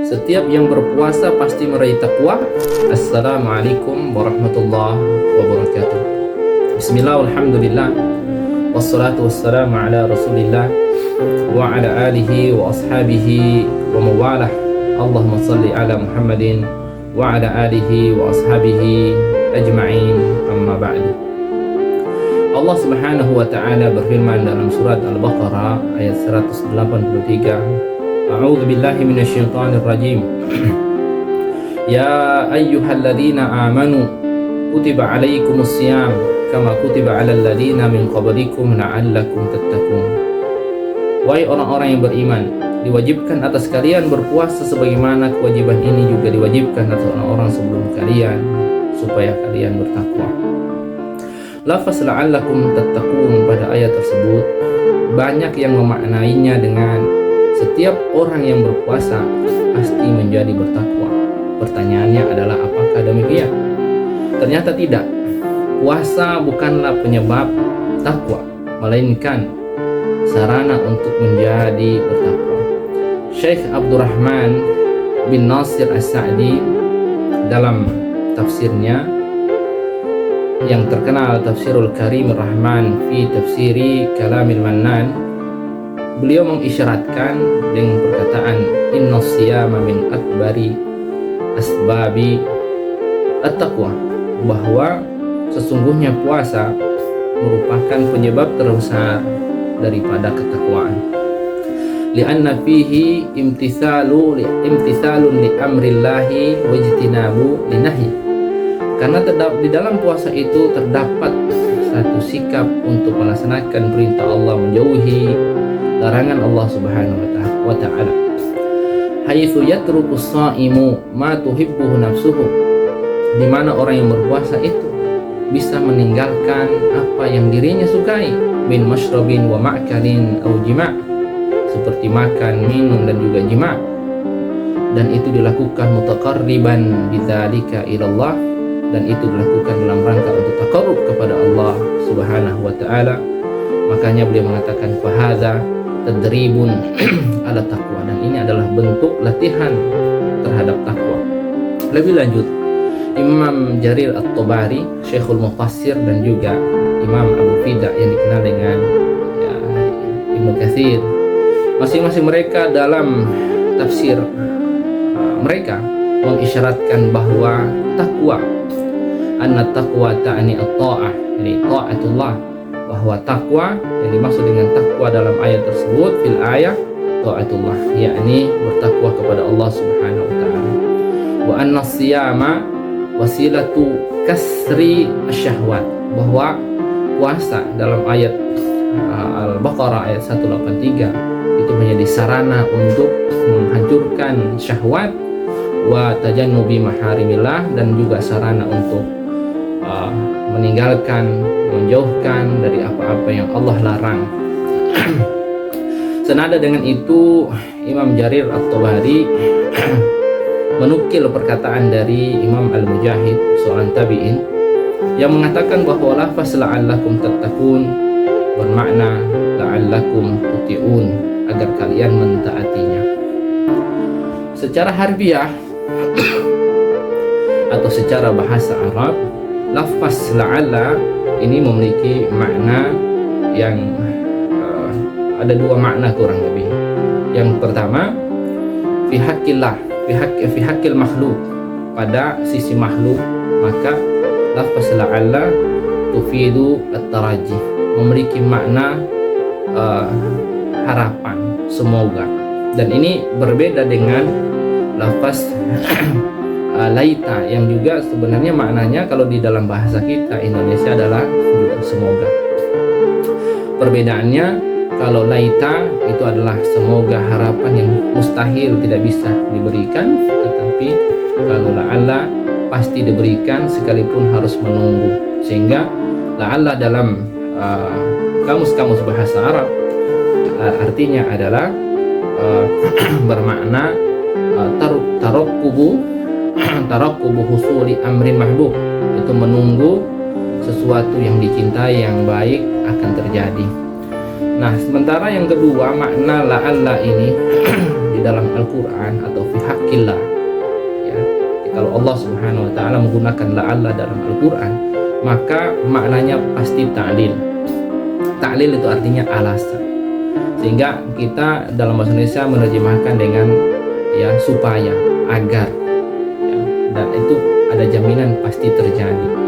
Setiap yang berpuasa pasti meraih takwa. Assalamualaikum warahmatullahi wabarakatuh. Bismillah, alhamdulillah, wassalatu wassalamu ala rasulillah wa ala alihi wa ashabihi wa mawalah. Allahumma salli ala Muhammadin wa ala alihi wa ashabihi ajma'in, amma ba'du. Allah subhanahu wa ta'ala berfirman dalam surat Al-Baqarah ayat 183, A'udzu billahi minasyaitonir rajim. Ya ayyuhalladzina amanu kutiba alaikumus syiyam kama kutiba alal ladzina min qablikum la'allakum tattaqun. Wahai orang-orang yang beriman, diwajibkan atas kalian berpuasa sebagaimana kewajiban ini juga diwajibkan atas orang-orang sebelum kalian supaya kalian bertakwa. Lafaz la'allakum tattaqun pada ayat tersebut banyak yang memaknainya dengan setiap orang yang berpuasa pasti menjadi bertakwa. Pertanyaannya adalah apakah demikian? Ternyata tidak. Puasa bukanlah penyebab takwa, melainkan sarana untuk menjadi bertakwa. Syekh Abdurrahman bin Nasir As-Sa'di dalam tafsirnya yang terkenal Tafsirul Karimir Rahman fi Tafsiri Kalamil Mannan, beliau mengisyaratkan dengan perkataan inna siyama min akbari asbabi at-taqwa, bahwa sesungguhnya puasa merupakan penyebab terbesar daripada ketakwaan. Li'anna fihi imtithalun li amrillahi wajtinabu linahyi, karena di dalam puasa itu terdapat satu sikap untuk melaksanakan perintah Allah, menjauhi larangan Allah subhanahu wa ta'ala. Haitsu yatruku shaimu ma tuhibbuhu nafsuhu, di mana orang yang berpuasa itu bisa meninggalkan apa yang dirinya sukai, min masyrabin wa ma'kalin aw jima', seperti makan, minum dan juga jima', dan itu dilakukan mutaqarriban bidzalika ila Allah, dan itu dilakukan dalam rangka untuk taqarrub kepada Allah subhanahu wa ta'ala. Makanya beliau mengatakan fahadza tadribun ala taqwa, dan ini adalah bentuk latihan terhadap takwa. Lebih lanjut, Imam Jarir At-Tabari, Syekhul Mufassir, dan juga Imam Abu Fida yang dikenal dengan Ibnu Katsir, masing-masing mereka dalam tafsir mereka mengisyaratkan bahwa takwa, anna taqwa ta'ni at-ta'ah, yani ta'atullah, bahwa takwa yang dimaksud dengan takwa dalam ayat tersebut fil ayat ta'atullah, yakni bertakwa kepada Allah subhanahu wa ta'ala. Wa anna siyama wasilatu kasri asyahwat, bahwa puasa dalam ayat Al-Baqarah ayat 183 itu menjadi sarana untuk menghancurkan syahwat, wa tajannubi maharimillah, dan juga sarana untuk meninggalkan, menjauhkan dari apa-apa yang Allah larang. Senada dengan itu, Imam Jarir At-Tabari menukil perkataan dari Imam Al-Mujahid, seorang tabi'in, yang mengatakan bahwa lafaz la'allakum tattaqun bermakna la'allakum tuti'un, agar kalian mentaatinya. Secara harfiah atau secara bahasa Arab, lafaz la'alla ini memiliki makna yang ada dua makna kurang lebih. Yang pertama, fi haqqillah, fi haqqil makhluk, pada sisi makhluk, maka lafaz la'alla tufidu at-taraji, memiliki makna harapan, semoga. Dan ini berbeda dengan lafaz laita, yang juga sebenarnya maknanya kalau di dalam bahasa kita Indonesia adalah juga semoga. Perbedaannya, kalau laita itu adalah semoga, harapan yang mustahil tidak bisa diberikan, tetapi kalau la'alla pasti diberikan sekalipun harus menunggu. Sehingga la'alla dalam kamus-kamus bahasa Arab artinya adalah bermakna tarakkubu husuli amrin mahbub, itu menunggu sesuatu yang dicintai yang baik akan terjadi. Nah, sementara yang kedua, makna la'alla ini di dalam Al-Quran atau fi haqqillah, ya, kalau Allah Subhanahu wa ta'ala menggunakan la'alla dalam Al-Quran, maka maknanya pasti ta'lil. Ta'lil itu artinya alasan, sehingga kita dalam bahasa Indonesia menerjemahkan dengan ya supaya, agar, ya, dan itu ada jaminan pasti terjadi.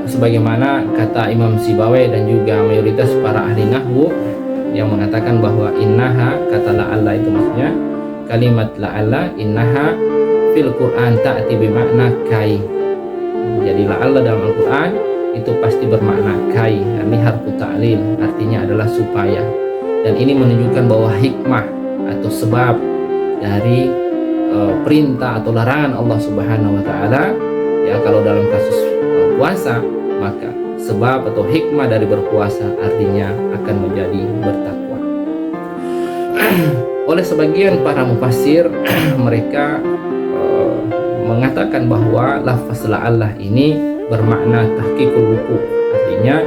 Sebagaimana kata Imam Sibawai dan juga mayoritas para ahli nahwu yang mengatakan bahwa innaha, kata la'alla itu maksudnya kalimat la'alla, innaha fil Quran ta'ti bimakna kai. Jadi la'alla dalam Al-Quran itu pasti bermakna kai, ini harfu ta'lil, artinya adalah supaya. Dan ini menunjukkan bahwa hikmah atau sebab dari perintah atau larangan Allah Subhanahu wa ta'ala, ya, kalau dalam kasus puasa, maka sebab atau hikmah dari berpuasa artinya akan menjadi bertakwa. Oleh sebagian para mufassir mereka mengatakan bahwa lafaz la'allah ini bermakna tahqiqul wuqu', artinya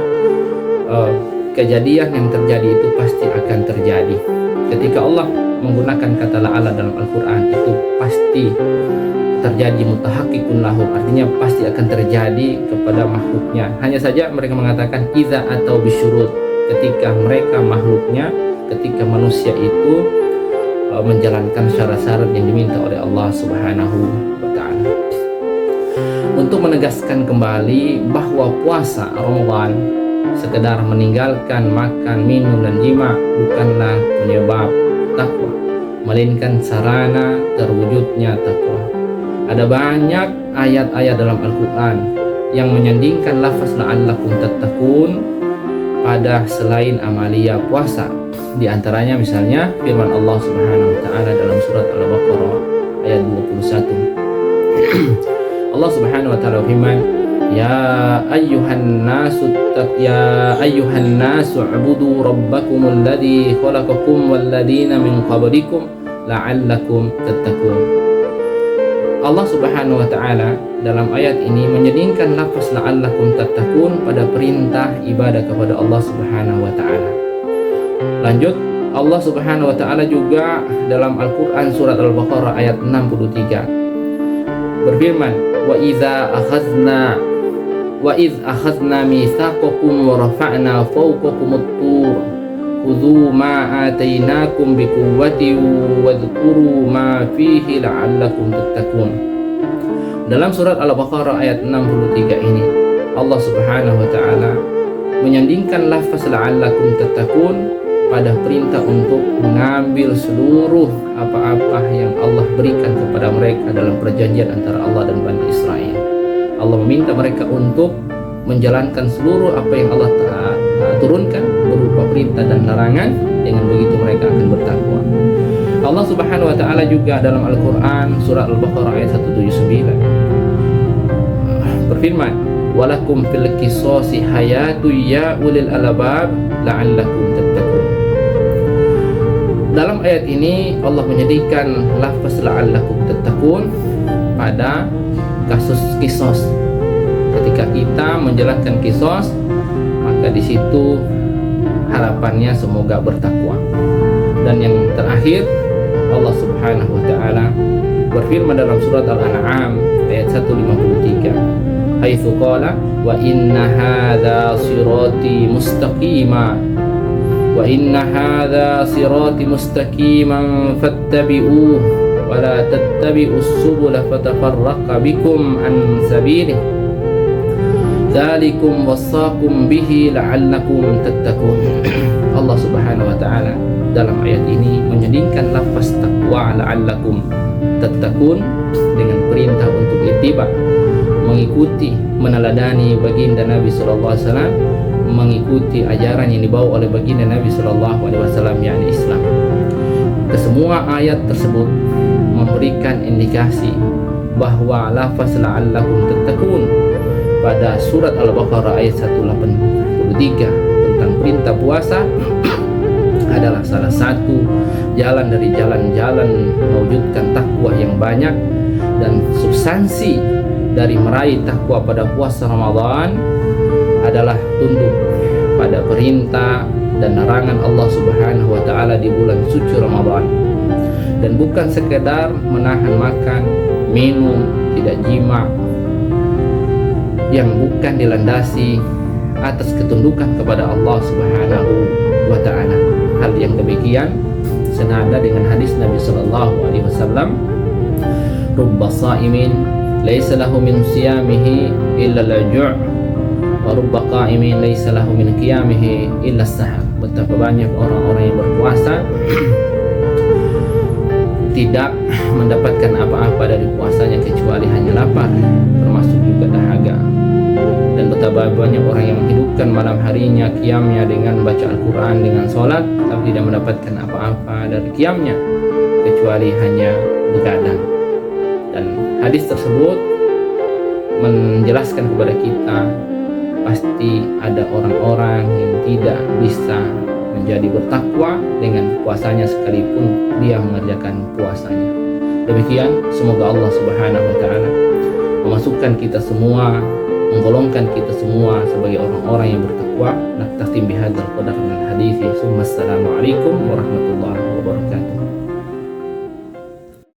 kejadian yang terjadi itu pasti akan terjadi. Ketika Allah menggunakan kata la'alla dalam Al-Quran, itu pasti terjadi, mutahaqqiqun lahum, artinya pasti akan terjadi kepada makhluknya. Hanya saja mereka mengatakan iza atau bisyurut, ketika mereka makhluknya, ketika manusia itu menjalankan syarat-syarat yang diminta oleh Allah Subhanahu wa ta'ala. Untuk menegaskan kembali bahwa puasa Ramadan sekedar meninggalkan makan, minum, dan jima bukanlah penyebab takwa, melainkan sarana terwujudnya takwa. Ada banyak ayat-ayat dalam Al-Quran yang menyandingkan lafaz la'allakum tattaqun pada selain amalia puasa. Di antaranya misalnya firman Allah Subhanahu wa ta'ala dalam surat Al-Baqarah ayat 21. Allah Subhanahu wa ta'ala firman, Ya ayyuhan nasu ubudu rabbakumul ladzi khalaqakum wal ladzina min qablikum la'allakum tattaqun. Allah Subhanahu wa ta'ala dalam ayat ini menyandingkan lafaz la'allakum tattaqun pada perintah ibadah kepada Allah Subhanahu wa ta'ala. Lanjut, Allah Subhanahu wa ta'ala juga dalam Al-Quran surat Al-Baqarah ayat 63 berfirman, Wa idh akhadna mitsaqakum wa rafa'na fawqakumut tur khudhu ma atainakum biquwwatin wadhkuru ma fihi la'allakum tattaqun. Dalam surat Al-Baqarah ayat 63 ini Allah Subhanahu wa ta'ala menyandingkan lafaz la'allakum tattaqun pada perintah untuk mengambil seluruh apa-apa yang Allah berikan kepada mereka dalam perjanjian antara Allah dan Bani Israel. Allah meminta mereka untuk menjalankan seluruh apa yang Allah turunkan berupa perintah dan larangan. Dengan begitu mereka akan bertakwa. Allah Subhanahu wa ta'ala juga dalam Al-Quran surah Al-Baqarah ayat 179 berfirman, walakum fil qisasi hayatu ya ulil albab la'allakum tattaqun. Dalam ayat ini Allah menyebutkan lafaz la'allakum tattaqun pada kasus qisas. Ketika kita menjalankan qisas, maka di situ harapannya semoga bertakwa. Dan yang terakhir Allah Subhanahu wa ta'ala berfirman dalam surat Al-An'am ayat 153, haitsu qala wa inna hadza sirati mustaqima wa inna hadza sirati mustaqiman fattabi'uhu wa la tattabi'us subula fatafarraqa bikum an sabilihi dzalikum wassaqum bihi la'allakum tattaqun. Allah Subhanahu wa ta'ala dalam ayat ini menyandingkan lafaz taqwa la'allakum tattaqun dengan perintah untuk ittiba, mengikuti, meneladani baginda Nabi sallallahu alaihi wasallam, mengikuti ajaran yang dibawa oleh baginda Nabi sallallahu alaihi wasallam, yakni Islam. Kesemua ayat tersebut memberikan indikasi bahwa lafaz la'allakum tattaqun pada surat Al-Baqarah ayat 183 tentang perintah puasa adalah salah satu jalan dari jalan-jalan mewujudkan takwa yang banyak. Dan substansi dari meraih takwa pada puasa Ramadan adalah tunduk pada perintah dan larangan Allah Subhanahu wa ta'ala di bulan suci Ramadan. dan bukan sekedar menahan makan, minum, tidak jima, yang bukan dilandasi atas ketundukan kepada Allah Subhanahu wa Ta'ala. Hal yang demikian senada dengan hadis Nabi sallallahu alaihi wasallam, rubba sha'imin laisa lahu min siyamihi illa al-ju' wa rubba qa'imin laisa lahu min qiyamihi illa as-sahar. Betapa banyak orang-orang yang berpuasa tidak mendapatkan apa-apa dari puasanya kecuali hanya lapar, termasuk juga dahaga. Dan betapa banyak orang yang menghidupkan malam harinya, qiyamnya dengan baca Al-Quran, dengan sholat, tapi tidak mendapatkan apa-apa dari qiyamnya kecuali hanya begadang. Dan hadis tersebut menjelaskan kepada kita pasti ada orang-orang yang tidak bisa menjadi bertakwa dengan puasanya sekalipun dia mengerjakan puasanya. Demikian, semoga Allah Subhanahu wa Ta'ala memasukkan kita semua, menggolongkan kita semua sebagai orang-orang yang bertakwa. Naktatim bihadzal qadar min hadithi. Assalamualaikum warahmatullahi